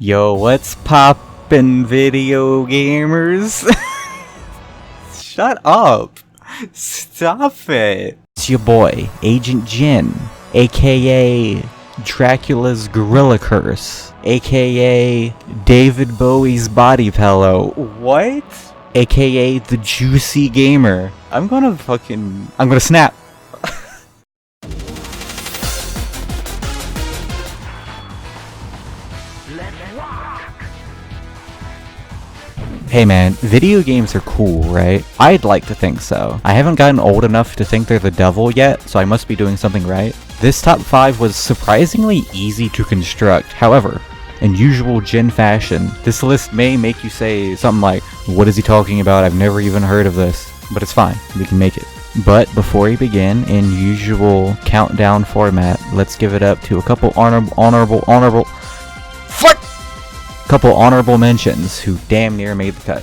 Yo, what's poppin', video gamers? Shut up! Stop it! It's your boy, Agent Jin, aka Dracula's Gorilla Curse, aka David Bowie's Body Pillow. What? Aka the Juicy Gamer. I'm gonna snap. Hey man, video games are cool, right? I'd like to think so. I haven't gotten old enough to think they're the devil yet, so I must be doing something right. This top 5 was surprisingly easy to construct. However, in usual Jin fashion, this list may make you say something like, what is he talking about? I've never even heard of this. But it's fine, we can make it. But before we begin, in usual countdown format, let's give it up to a couple honorable mentions who damn near made the cut.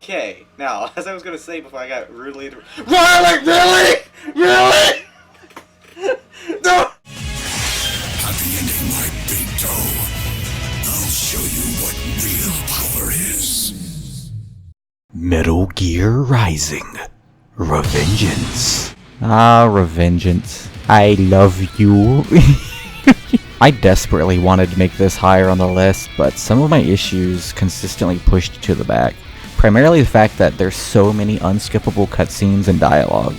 Okay, now, as I was gonna say before I got rudely interrupted. Really? No! At the end of my big toe, I'll show you what real power is. Metal Gear Rising. Revengeance. Ah, Revengeance. I love you. I desperately wanted to make this higher on the list, but some of my issues consistently pushed it to the back. Primarily the fact that there's so many unskippable cutscenes and dialogue.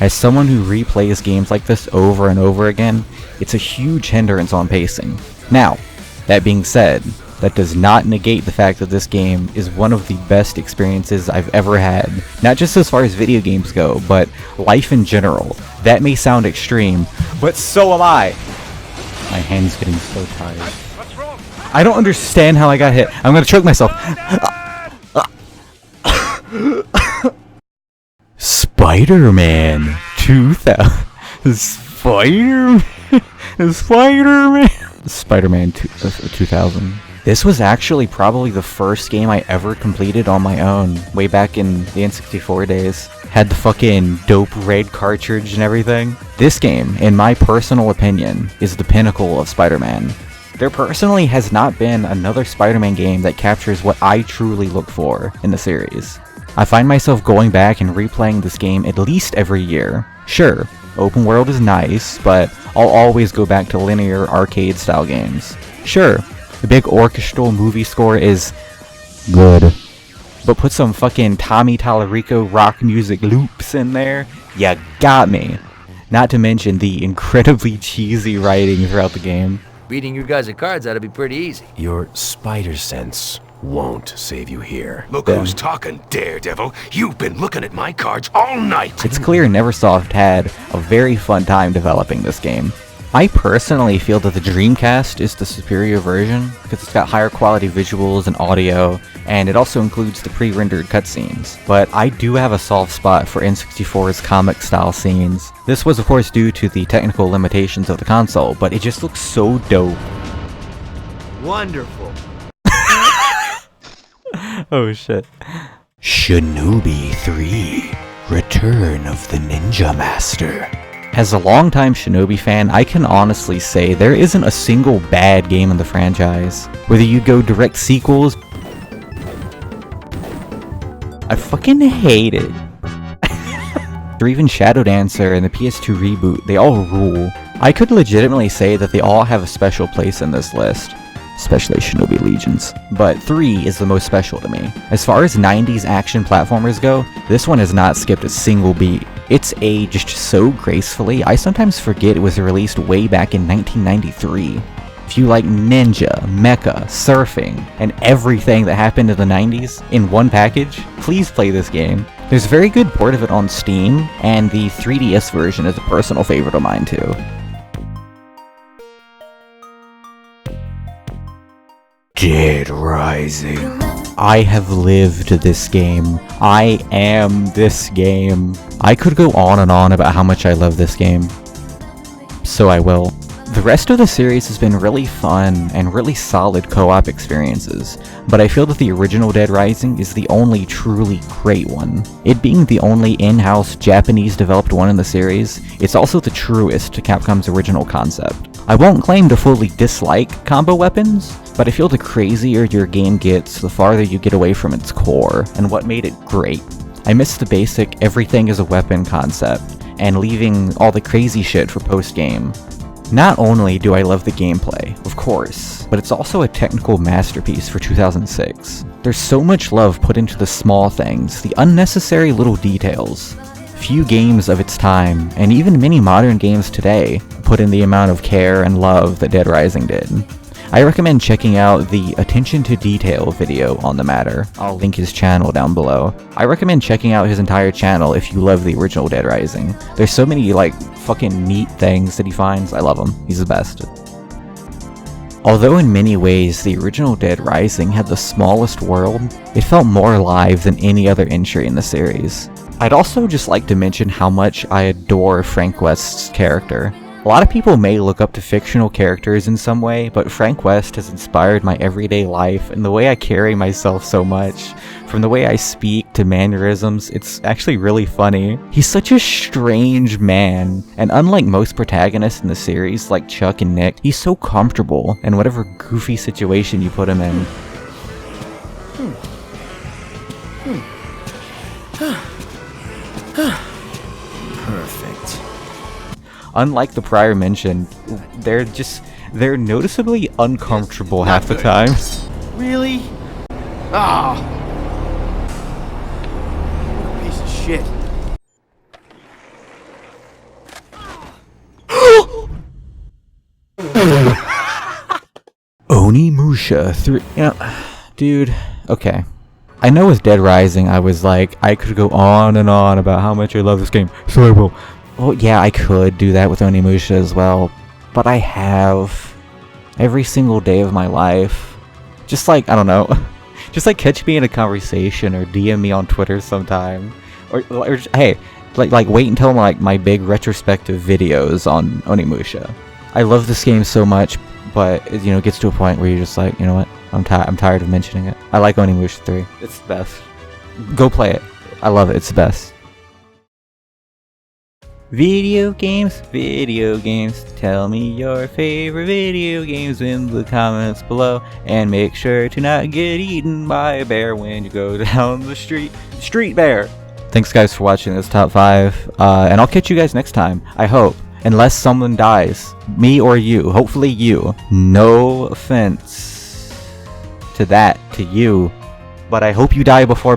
As someone who replays games like this over and over again, it's a huge hindrance on pacing. Now, that being said, that does not negate the fact that this game is one of the best experiences I've ever had. Not just as far as video games go, but life in general. That may sound extreme, but so am I! My hand's getting so tired. What's wrong? I don't understand how I got hit. I'm gonna choke myself. Spider-Man 2000. Spider-Man 2000. This was actually probably the first game I ever completed on my own, way back in the N64 days. Had the fucking dope red cartridge and everything. This game, in my personal opinion, is the pinnacle of Spider-Man. There personally has not been another Spider-Man game that captures what I truly look for in the series. I find myself going back and replaying this game at least every year. Sure, open world is nice, but I'll always go back to linear arcade style games. Sure, the big orchestral movie score is good, but put some fucking Tommy Tallarico rock music loops in there, ya got me. Not to mention the incredibly cheesy writing throughout the game. Beating you guys at cards ought to be pretty easy. Your spider sense won't save you here. Look Damn. who's talking, Daredevil. You've been looking at my cards all night. It's clear Neversoft had a very fun time developing this game. I personally feel that the Dreamcast is the superior version because it's got higher quality visuals and audio, and it also includes the pre-rendered cutscenes. But I do have a soft spot for N64's comic style scenes. This was of course due to the technical limitations of the console, but it just looks so dope. Wonderful. Oh shit. Shinobi 3. Return of the Ninja Master. As a longtime Shinobi fan, I can honestly say there isn't a single bad game in the franchise. Whether you go direct sequels, I fucking hate it. Or even Shadow Dancer and the PS2 reboot, they all rule. I could legitimately say that they all have a special place in this list. Especially Shinobi Legions. But 3 is the most special to me. As far as 90s action platformers go, this one has not skipped a single beat. It's aged so gracefully, I sometimes forget it was released way back in 1993. If you like ninja, mecha, surfing, and everything that happened in the 90s in one package, please play this game. There's a very good port of it on Steam, and the 3DS version is a personal favorite of mine too. Dead Rising. I have lived this game. I am this game. I could go on and on about how much I love this game. So I will. The rest of the series has been really fun and really solid co-op experiences, but I feel that the original Dead Rising is the only truly great one. It being the only in-house Japanese developed one in the series, it's also the truest to Capcom's original concept. I won't claim to fully dislike combo weapons, but I feel the crazier your game gets, the farther you get away from its core, and what made it great. I miss the basic everything is a weapon concept, and leaving all the crazy shit for post-game. Not only do I love the gameplay, of course, but it's also a technical masterpiece for 2006. There's so much love put into the small things, the unnecessary little details. Few games of its time, and even many modern games today, put in the amount of care and love that Dead Rising did. I recommend checking out the Attention to Detail video on the matter. I'll link his channel down below. I recommend checking out his entire channel if you love the original Dead Rising. There's so many fucking neat things that he finds. I love him. He's the best. Although in many ways the original Dead Rising had the smallest world, it felt more alive than any other entry in the series. I'd also just like to mention how much I adore Frank West's character. A lot of people may look up to fictional characters in some way, but Frank West has inspired my everyday life and the way I carry myself so much. From the way I speak to mannerisms, it's actually really funny. He's such a strange man, and unlike most protagonists in the series like Chuck and Nick, he's so comfortable in whatever goofy situation you put him in. Perfect. Unlike the prior mentioned, they're noticeably uncomfortable half the time. Really? Ah! Piece of shit. Onimusha 3. Dude, okay. I know with Dead Rising, I was like, I could go on and on about how much I love this game, so I will. Well, yeah, I could do that with Onimusha as well, but I have every single day of my life. Just I don't know, just catch me in a conversation or DM me on Twitter sometime, or just, hey, wait until my big retrospective videos on Onimusha. I love this game so much, but it gets to a point where you're just like, you know what, I'm tired of mentioning it. I like Onimusha 3. It's the best. Go play it. I love it. It's the best. Video games, tell me your favorite video games in the comments below, and make sure to not get eaten by a bear when you go down the street bear. Thanks guys for watching this top 5, and I'll catch you guys next time, I hope, unless someone dies, me or you, hopefully you. No offense to you, but I hope you die before